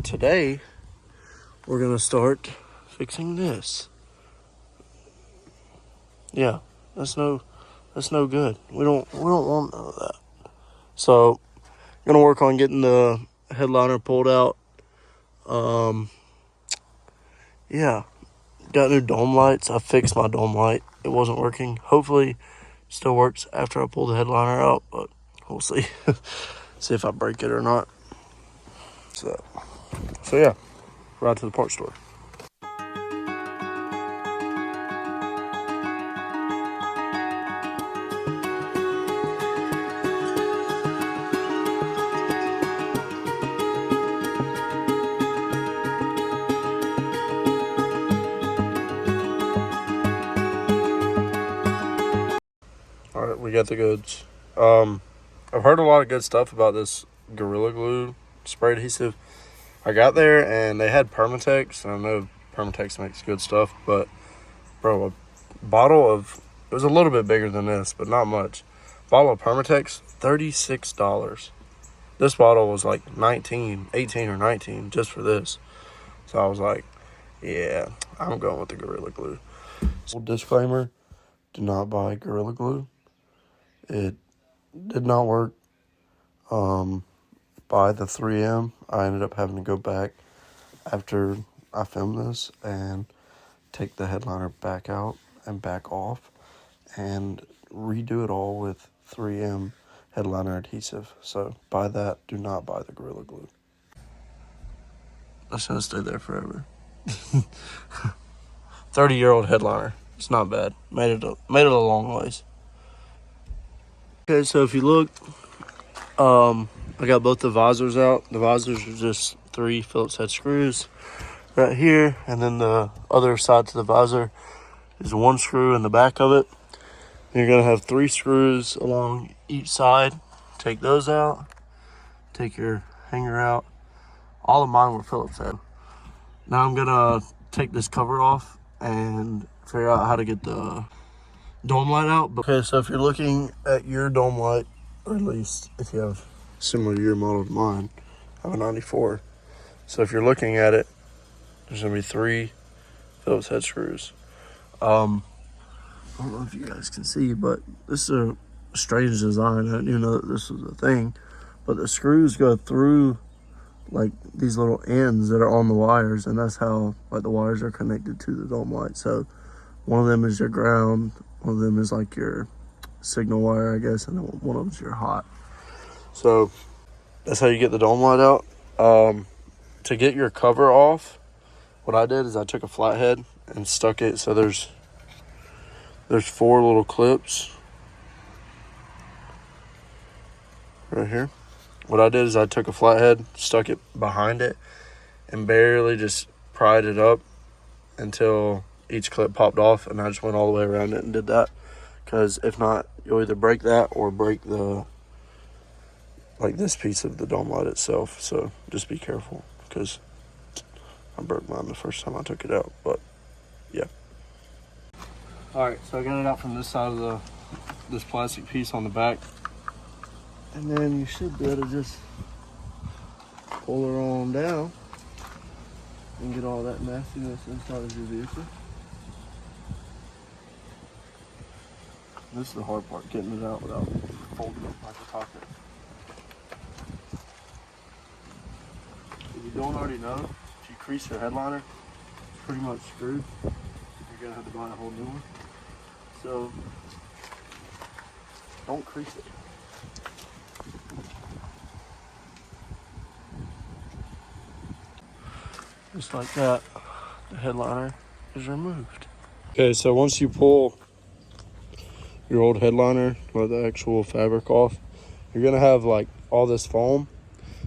Today, we're gonna start fixing this. Yeah, that's no good. We don't want none of that. So, gonna work on getting the headliner pulled out. Yeah, got new dome lights. I fixed my dome light. It wasn't working. Hopefully, still works after I pull the headliner out, but we'll see. See if I break it or not. So yeah, right to the parts store. All right, we got the goods. I've heard a lot of good stuff about this Gorilla Glue spray adhesive. I got there and they had Permatex, and I know Permatex makes good stuff, but bro, a bottle of, it was a little bit bigger than this, but not much. Bottle of Permatex, $36. This bottle was like 18 or 19 just for this. So I was like, yeah, I'm going with the Gorilla Glue. Disclaimer, do not buy Gorilla Glue. It did not work. By the 3M, I ended up having to go back after I filmed this and take the headliner back out and back off and redo it all with 3M headliner adhesive. So buy that. Do not buy the Gorilla Glue. That's gonna stay there forever. 30-year-old headliner. It's not bad. Made it a long ways. Okay, so if you look, I got both the visors out. The visors are just 3 Phillips head screws right here, and then the other side to the visor is 1 screw in the back of it. And you're gonna have 3 screws along each side. Take those out. Take your hanger out. All of mine were Phillips head. Now I'm gonna take this cover off and figure out how to get the dome light out. Okay, so if you're looking at your dome light, or at least if you have similar to your model to mine, I have a 94. So if you're looking at it, there's gonna be 3 Phillips head screws. I don't know if you guys can see, but this is a strange design. I didn't even know that this was a thing. But the screws go through like these little ends that are on the wires, and that's how like the wires are connected to the dome light. So one of them is your ground, one of them is like your signal wire, I guess, and then one of them is your hot. So that's how you get the dome light out. To get your cover off, what I did is I took a flathead and stuck it. So there's 4 little clips right here. What I did is I took a flathead, stuck it behind it, and barely just pried it up until each clip popped off, and I just went all the way around it and did that. Because if not, you'll either break that or break this piece of the dome light itself. So just be careful, because I broke mine the first time I took it out. But yeah. All right, so I got it out from this side of this plastic piece on the back, and then you should be able to just pull her on down and get all that nastiness inside of your vehicle. This is the hard part, getting it out without folding it like a pocket. If you don't already know, if you crease your headliner, it's pretty much screwed. You're gonna have to buy a whole new one. So don't crease it. Just like that, the headliner is removed. Okay, so once you pull your old headliner or the actual fabric off, you're gonna have like all this foam.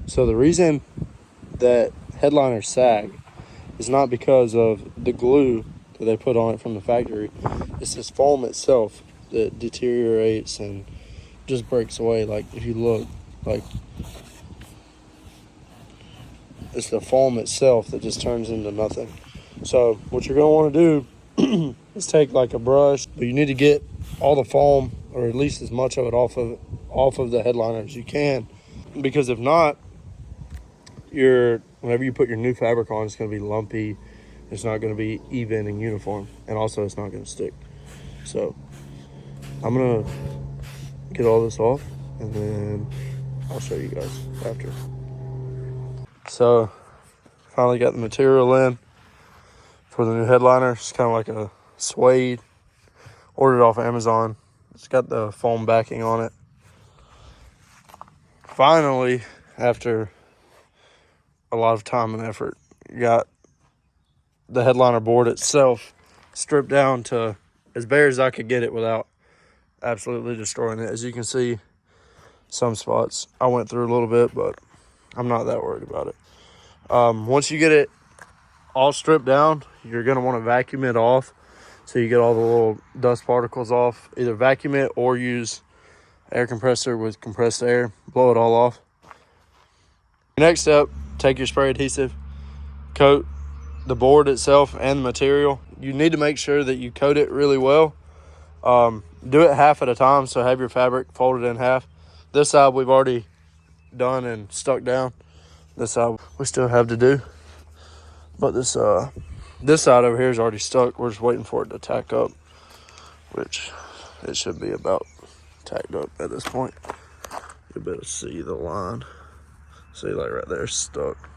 So the reason that headliners sag is not because of the glue that they put on it from the factory. It's this foam itself that deteriorates and just breaks away. Like if you look, like it's the foam itself that just turns into nothing. So what you're gonna want to do is take like a brush, but you need to get all the foam, or at least as much of it off of the headliner as you can, because if not, your whenever you put your new fabric on, it's going to be lumpy. It's not going to be even and uniform. And also, it's not going to stick. So, I'm going to get all this off, and then I'll show you guys after. So, finally got the material in for the new headliner. It's kind of like a suede. Ordered it off Amazon. It's got the foam backing on it. Finally, after a lot of time and effort, got the headliner board itself stripped down to as bare as I could get it without absolutely destroying it. As you can see, some spots I went through a little bit, but I'm not that worried about it. Once you get it all stripped down, you're going to want to vacuum it off so you get all the little dust particles off. Either vacuum it or use air compressor with compressed air, blow it all off. Next step, take your spray adhesive, coat the board itself and the material. You need to make sure that you coat it really well. Do it half at a time, so have your fabric folded in half. This side we've already done and stuck down. This side we still have to do. But this side over here is already stuck. We're just waiting for it to tack up, which it should be about tacked up at this point. You'll be able to see the line. See, like right there, stuck.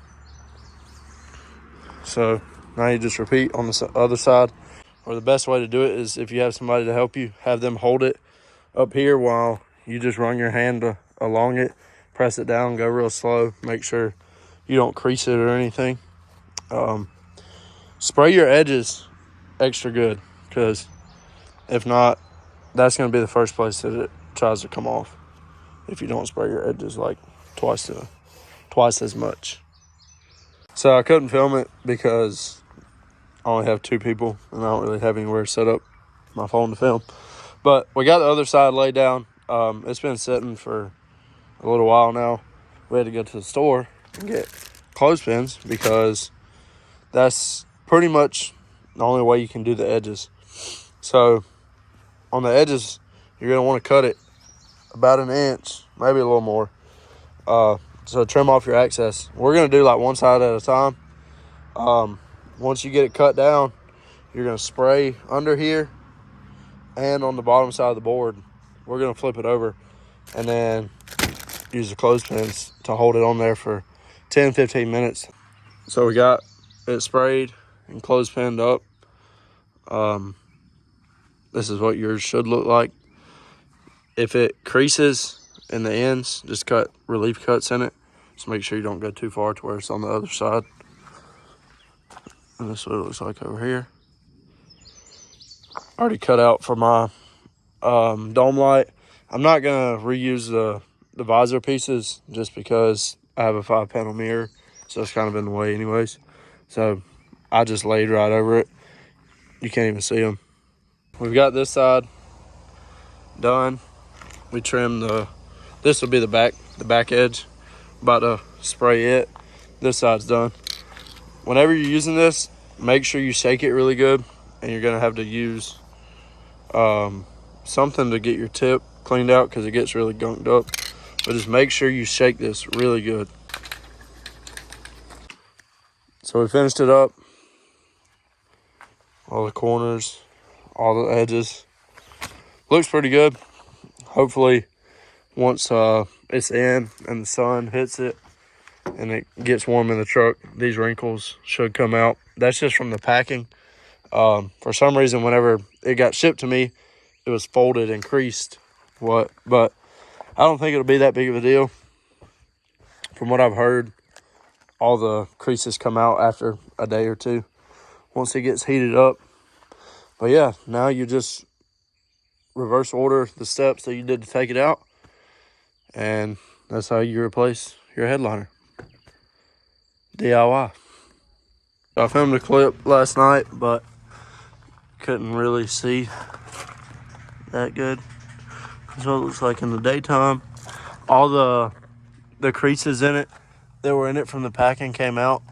So now you just repeat on the other side. Or the best way to do it is if you have somebody to help you, have them hold it up here while you just run your hand along it, press it down, go real slow, make sure you don't crease it or anything. Spray your edges extra good, because if not, that's going to be the first place that it tries to come off if you don't spray your edges like twice as much. So I couldn't film it because I only have 2 people and I don't really have anywhere set up my phone to film. But we got the other side laid down. It's been sitting for a little while now. We had to go to the store and get clothespins because that's pretty much the only way you can do the edges. So on the edges, you're going to want to cut it about 1 inch, maybe a little more. So trim off your excess. We're going to do like one side at a time. Once you get it cut down, you're going to spray under here and on the bottom side of the board. We're going to flip it over and then use the clothespins to hold it on there for 10-15 minutes. So we got it sprayed and clothespinned up. This is what yours should look like. If it creases in the ends, just cut relief cuts in it. Just make sure you don't go too far to where it's on the other side. And this is what it looks like over here. Already cut out for my dome light. I'm not gonna reuse the visor pieces just because I have a 5-panel mirror, so it's kind of in the way anyways. So I just laid right over it. You can't even see them. We've got this side done. We trimmed this will be the back edge. About to spray it. This side's done. Whenever you're using this, make sure you shake it really good, and you're gonna have to use something to get your tip cleaned out because it gets really gunked up. But just make sure you shake this really good. So we finished it up. All the corners, all the edges. Looks pretty good. Hopefully once it's in and the sun hits it and it gets warm in the truck, these wrinkles should come out. That's just from the packing. For some reason, whenever it got shipped to me, it was folded and creased. But I don't think it'll be that big of a deal. From what I've heard, all the creases come out after a day or two once it gets heated up. But yeah, now you just reverse order the steps that you did to take it out, and that's how you replace your headliner. DIY. I filmed a clip last night, but couldn't really see that good. That's what it looks like in the daytime. All the creases in it that were in it from the packing came out.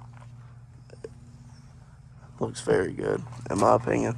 Looks very good, in my opinion.